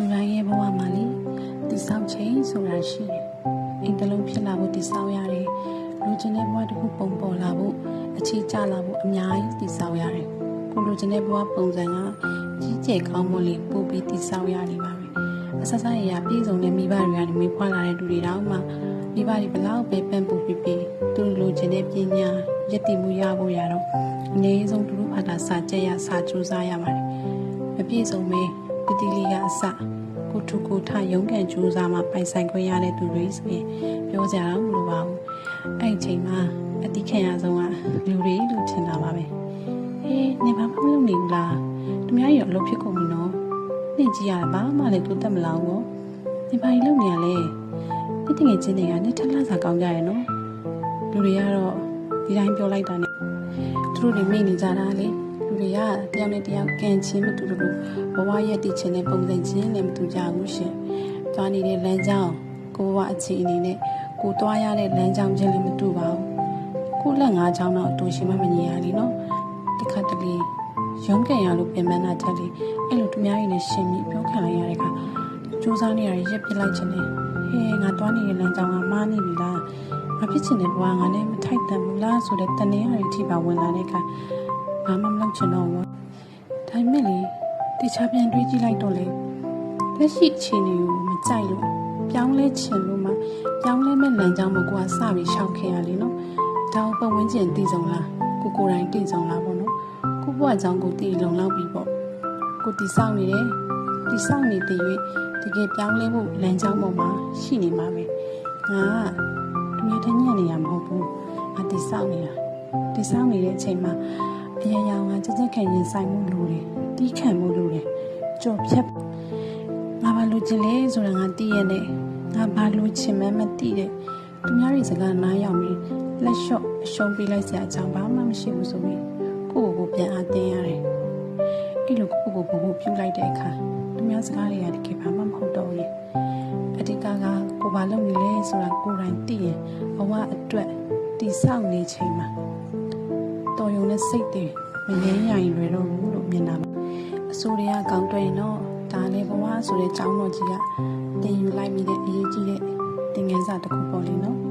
လူတိုင်းရဲ့ဘဝမှာလေတည်ဆောက်ခြင်းဆိုတာရှိတယ်။အိမ်တစ်လုံးဖြစ်လာဖို့တည်ဆောက်ရတယ်။လူချင်းတဲ့ဘဝတစ်ခုပုံပေါ်လာဖို့အခြေကျလာဖို့အများကြီးတည်ဆောက်ရတယ်။ကိုလူချင်းတဲ့ဘဝပုံစံကကြီးကျယ်ကောင်းမွန်လေးပို့ပြီးတည်ဆောက်ရနေပါပဲ။အဆက်ဆက်ရပြည့်စုံတဲ့မိဘတွေကနေမိဖွာလာတဲ့လူတွေတောင်မှမိဘတွေဘလောက်ပဲပန်းပူပြီးသူလူချင်းတဲ့ပညာရည်တည်မှုရဖို့ရတော့အနည်းဆုံးသူတို့ဘာသာစာကြက်ရစာကြိုးစားရပါတယ်။မပြည့်စုံပဲပတိလီကအစကိုထုကိုထရုံးကန်ကြိုးစားမှပိုင်ဆိုင်ခွင့်ရတဲ့သူတွေဆိုရင်ပြောကြတော့မလိုပါဘူးအဲ့ဒီချိန်မှာအတိခံရဆုံးကလူတွေလို့ထင်တာပါပဲနေဘာမှမလုပ်နေဘူးလားသူများရောအလုပ်ဖြစ်ကုန်ပြီနော်နေကြည့်ရတာဘာမှလည်းတိုးတက်မလာဘူးနေဘာကြီးလုပ်နေရလဲဒီတငယ်ချင်းတွေကနဲ့ထက်လာစားကောင်းကြရဲ့နော်လူတွေကတော့ဒီတိုင်းပြောလိုက်တာနဲ့သူတို့တွေမိနေကြတာလေလူတွေကတယောက်နဲ့တယောက်ကန်ချင်းမတူဘူးဘဝရဲ့တည်ခြင်းနဲ့ပုံစံချင်းလည်းမတူကြဘူးရှင်။သွားနေတဲ့လမ်းကြောင်းကိုဘဝအခြေအနေနဲ့ကိုသွားရတဲ့လမ်းကြောင်းချင်းလည်းမတူပါဘူး။ကိုလက်ငါးချောင်းတော့အတူရှိမှမညီရလေနော်။တစ်ခါတလေရုံးကန်ရလို့ပြင်ပန်းတာတက်လေအဲ့လိုသူများရင်းနဲ့ရှင်ပြီးပြောခံလိုက်ရတဲ့အခါစူးစမ်းနေရရက်ပြစ်လိုက်ခြင်းနဲ့ဟဲငါသွားနေတဲ့လမ်းကြောင်းကမှားနေပြီလား။ငါဖြစ်ချင်တဲ့ဘဝငါနဲ့မထိုက်တန်ဘူးလားဆိုတဲ့တန်နေရတဲ့အထိပါဝင်လာတဲ့အခါဘာမှမလုပ်ချင်တော့ဘူး။ဒါပေမဲ့လေတခြားပြန်တွေးကြည့်လိုက်တော့လေလက်ရှိအခြေအနေကိုမကြိုက်လို့ပြောင်းလဲချင်လို့မှပြောင်းလဲမဲ့လမ်းကြောင်းကိုကိုကစပြီးရှောင်ခဲ့ရလေနော်ဒါကိုပတ်ဝန်းကျင်တည်ဆုံးလားကိုကိုယ်တိုင်တည်ဆုံးလားပေါ့နော်ကိုဘွားကြောင့်ကိုတည်လုံလောက်ပြီးပေါ့ကိုတည်ဆောက်နေတယ်တည်ဆောက်နေတဲ့၍တကယ်ပြောင်းလဲဖို့လမ်းကြောင်းပေါ်မှာရှိနေမှာပဲငါကသူများထညံ့နေရမဟုတ်ဘူးငါတည်ဆောက်နေတာတည်ဆောက်နေတဲ့အချိန်မှာအရာရာငါကြက်ကြက်ခံရင်ဆိုင်မှုလိုတယ်တီးခံမှုလိုတယ်ကြော်ဖြတ်ငါဘာလို့ချင်လဲဆိုတာငါသိရတဲ့ငါဘာလို့ချင်မှမသိတဲ့သူများတွေစကားနားရောက်ပြီးလက်လျှော့အရှုံးပေးလိုက်စရာအကြောင်းဘာမှမရှိဘူးဆိုပြီးကိုယ့်ကိုယ်ပြန်အားတင်းရတယ်အဲ့လိုကိုယ့်ကိုယ်ကိုပြုတ်လိုက်တဲ့အခါသူများစကားတွေကတကယ်ဘာမှမဟုတ်တော့ဘူးအတိတ်ကကိုဘာလုပ်နေလဲဆိုတာကိုယ်တိုင်သိရင်ဘဝအတွက်တည်ဆောက်နေချိန်မှာတော်ရုံနဲ့စိတ်တွေမငြင်းရရင်လွယ်တော့ဘူးလို့မြင်တာပါအဆိုတွေကကောင်းတွေ့ရင်တော့ဒါလည်းဘဝဆိုတဲ့ကျောင်းတော်ကြီးကတင်ယူလိုက်မိတဲ့အရေးကြီးတဲ့သင်ခန်းစာတစ်ခုပေါ့လေနော်